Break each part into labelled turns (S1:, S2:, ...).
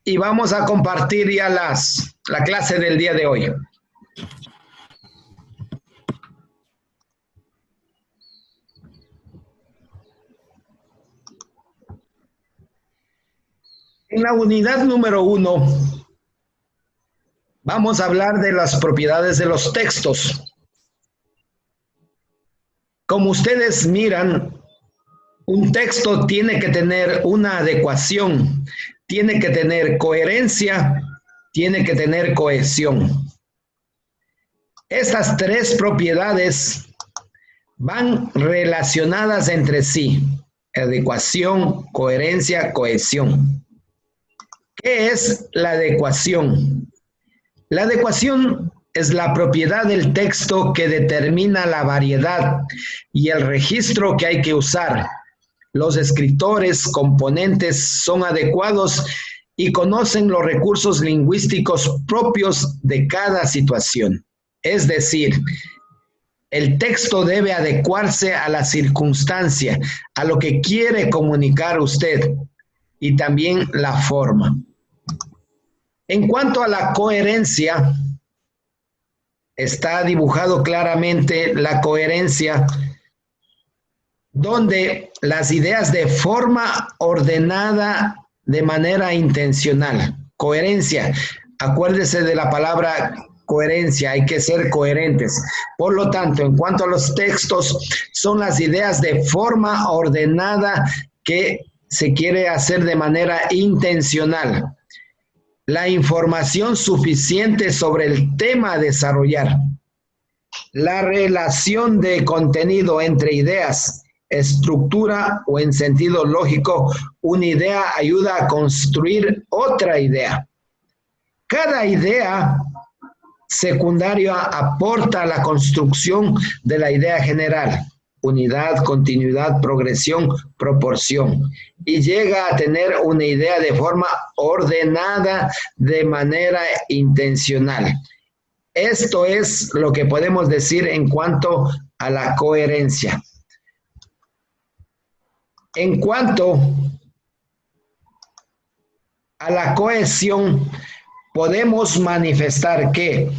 S1: y vamos a compartir ya la clase del día de hoy. En la unidad número 1 vamos a hablar de las propiedades de los textos. Como ustedes miran, un texto tiene que tener una adecuación, tiene que tener coherencia, tiene que tener cohesión. Estas tres propiedades van relacionadas entre sí: adecuación, coherencia, cohesión. ¿Qué es la adecuación? La adecuación es la propiedad del texto que determina la variedad y el registro que hay que usar. Los escritores componentes son adecuados y conocen los recursos lingüísticos propios de cada situación. Es decir, el texto debe adecuarse a la circunstancia, a lo que quiere comunicar usted, y también la forma. En cuanto a la coherencia, está dibujado claramente la coherencia, donde las ideas de forma ordenada de manera intencional. Coherencia, acuérdese de la palabra coherencia, hay que ser coherentes. Por lo tanto, en cuanto a los textos, son las ideas de forma ordenada que se quiere hacer de manera intencional. La información suficiente sobre el tema a desarrollar. La relación de contenido entre ideas, estructura o en sentido lógico, una idea ayuda a construir otra idea. Cada idea secundaria aporta a la construcción de la idea general. Unidad, continuidad, progresión, proporción. Y llega a tener una idea de forma ordenada, de manera intencional. Esto es lo que podemos decir en cuanto a la coherencia. En cuanto a la cohesión, podemos manifestar que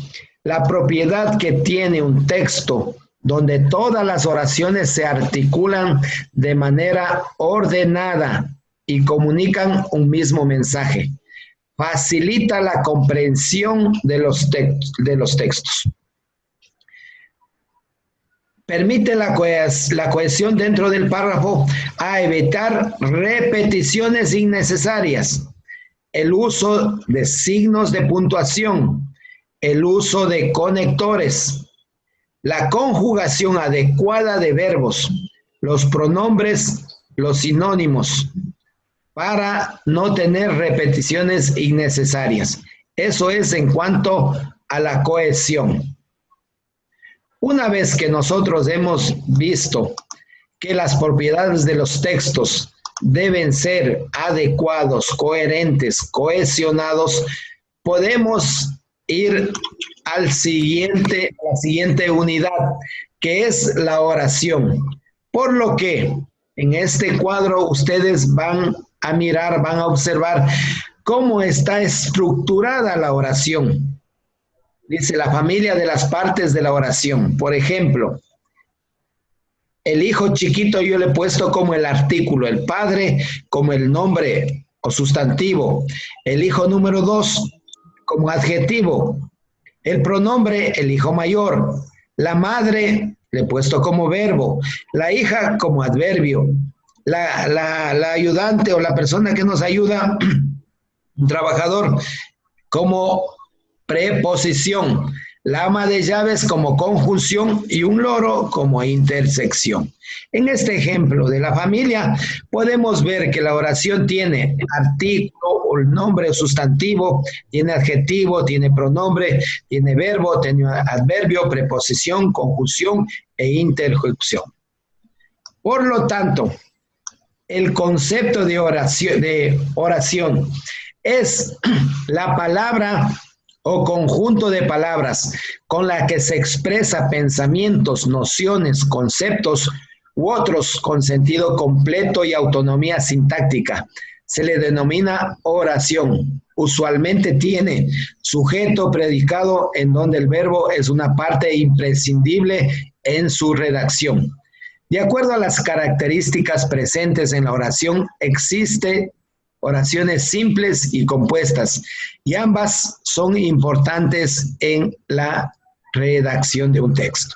S1: la propiedad que tiene un texto donde todas las oraciones se articulan de manera ordenada y comunican un mismo mensaje, facilita la comprensión de los textos. Permite la cohesión dentro del párrafo a evitar repeticiones innecesarias, el uso de signos de puntuación, el uso de conectores, la conjugación adecuada de verbos, los pronombres, los sinónimos, para no tener repeticiones innecesarias. Eso es en cuanto a la cohesión. Una vez que nosotros hemos visto que las propiedades de los textos deben ser adecuados, coherentes, cohesionados, podemos ir a la siguiente unidad, que es la oración. Por lo que en este cuadro ustedes van a mirar, van a observar cómo está estructurada la oración. Dice la familia de las partes de la oración. Por ejemplo, el hijo chiquito yo le he puesto como el artículo, el padre como el nombre o sustantivo, el hijo número 2 como adjetivo, el pronombre el hijo mayor, la madre le he puesto como verbo, la hija como adverbio, la ayudante o la persona que nos ayuda, un trabajador, como preposición, la ama de llaves como conjunción y un loro como intersección. En este ejemplo de la familia podemos ver que la oración tiene artículo o el nombre o sustantivo, tiene adjetivo, tiene pronombre, tiene verbo, tiene adverbio, preposición, conjunción e interjección. Por lo tanto, el concepto de oración es la palabra o conjunto de palabras con la que se expresa pensamientos, nociones, conceptos u otros con sentido completo y autonomía sintáctica. Se le denomina oración. usualmente tiene sujeto, predicado, en donde el verbo es una parte imprescindible en su redacción. De acuerdo a las características presentes en la oración, existen oraciones simples y compuestas, y ambas son importantes en la redacción de un texto.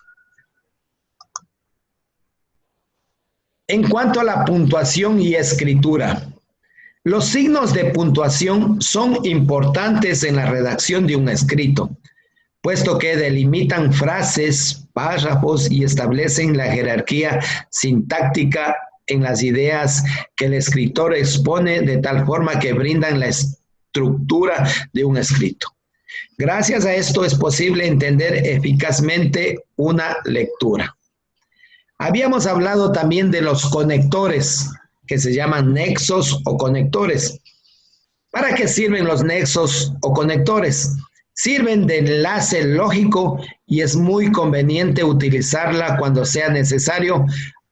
S1: En cuanto a la puntuación y escritura, los signos de puntuación son importantes en la redacción de un escrito, puesto que delimitan frases, párrafos y establecen la jerarquía sintáctica en las ideas que el escritor expone, de tal forma que brindan la estructura de un escrito. Gracias a esto es posible entender eficazmente una lectura. Habíamos hablado también de los conectores, que se llaman nexos o conectores. ¿Para qué sirven los nexos o conectores? Sirven de enlace lógico y es muy conveniente utilizarla cuando sea necesario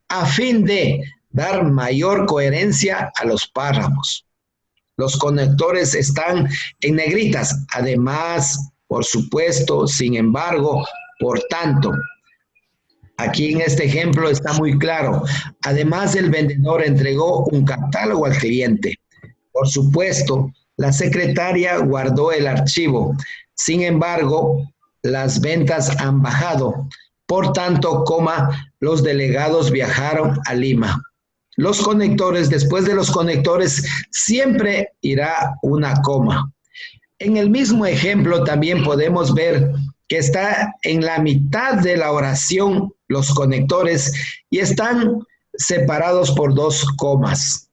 S1: a fin de dar mayor coherencia a los párrafos. Los conectores están en negritas, además, por supuesto, sin embargo, por tanto. Aquí en este ejemplo está muy claro. Además, el vendedor entregó un catálogo al cliente. Por supuesto, la secretaria guardó el archivo. Sin embargo, las ventas han bajado. Por tanto, los delegados viajaron a Lima. Los conectores, después de los conectores, siempre irá una coma. En el mismo ejemplo también podemos ver que está en la mitad de la oración los conectores y están separados por dos comas.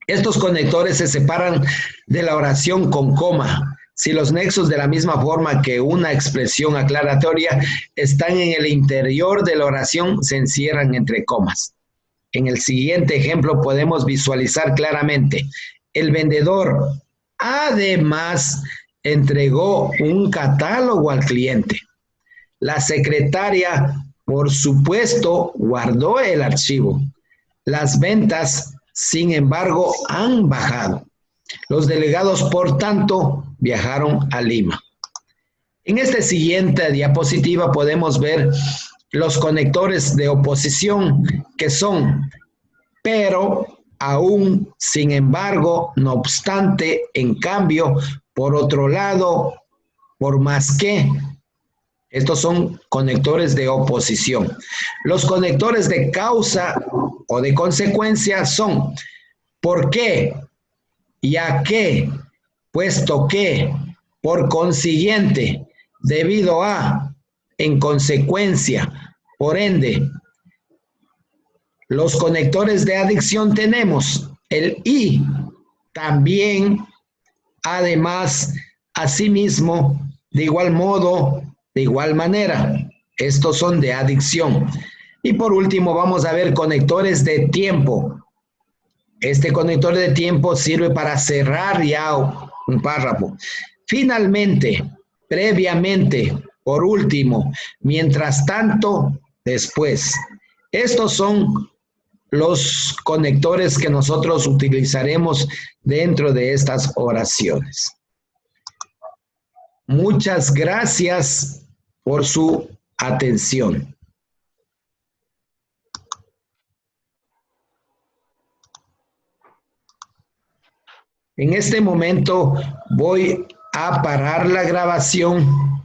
S1: Estos conectores se separan de la oración con coma. Si los nexos, de la misma forma que una expresión aclaratoria, están en el interior de la oración, se encierran entre comas. En el siguiente ejemplo podemos visualizar claramente: el vendedor además entregó un catálogo al cliente. La secretaria, por supuesto, guardó el archivo. Las ventas, sin embargo, han bajado. Los delegados, por tanto, viajaron a Lima. En esta siguiente diapositiva podemos ver los conectores de oposición, que son pero, aún, sin embargo, no obstante, en cambio, por otro lado, por más que. Estos son conectores de oposición. Los conectores de causa o de consecuencia son por qué, ya que, puesto que, por consiguiente, debido a, en consecuencia, por ende. Los conectores de adición tenemos el y, también, además, asimismo, de igual modo, de igual manera. Estos son de adición. Y por último vamos a ver conectores de tiempo. Este conector de tiempo sirve para cerrar ya un párrafo. Finalmente, previamente, por último, mientras tanto, después. Estos son los conectores que nosotros utilizaremos dentro de estas oraciones. Muchas gracias por su atención. En este momento voy a parar la grabación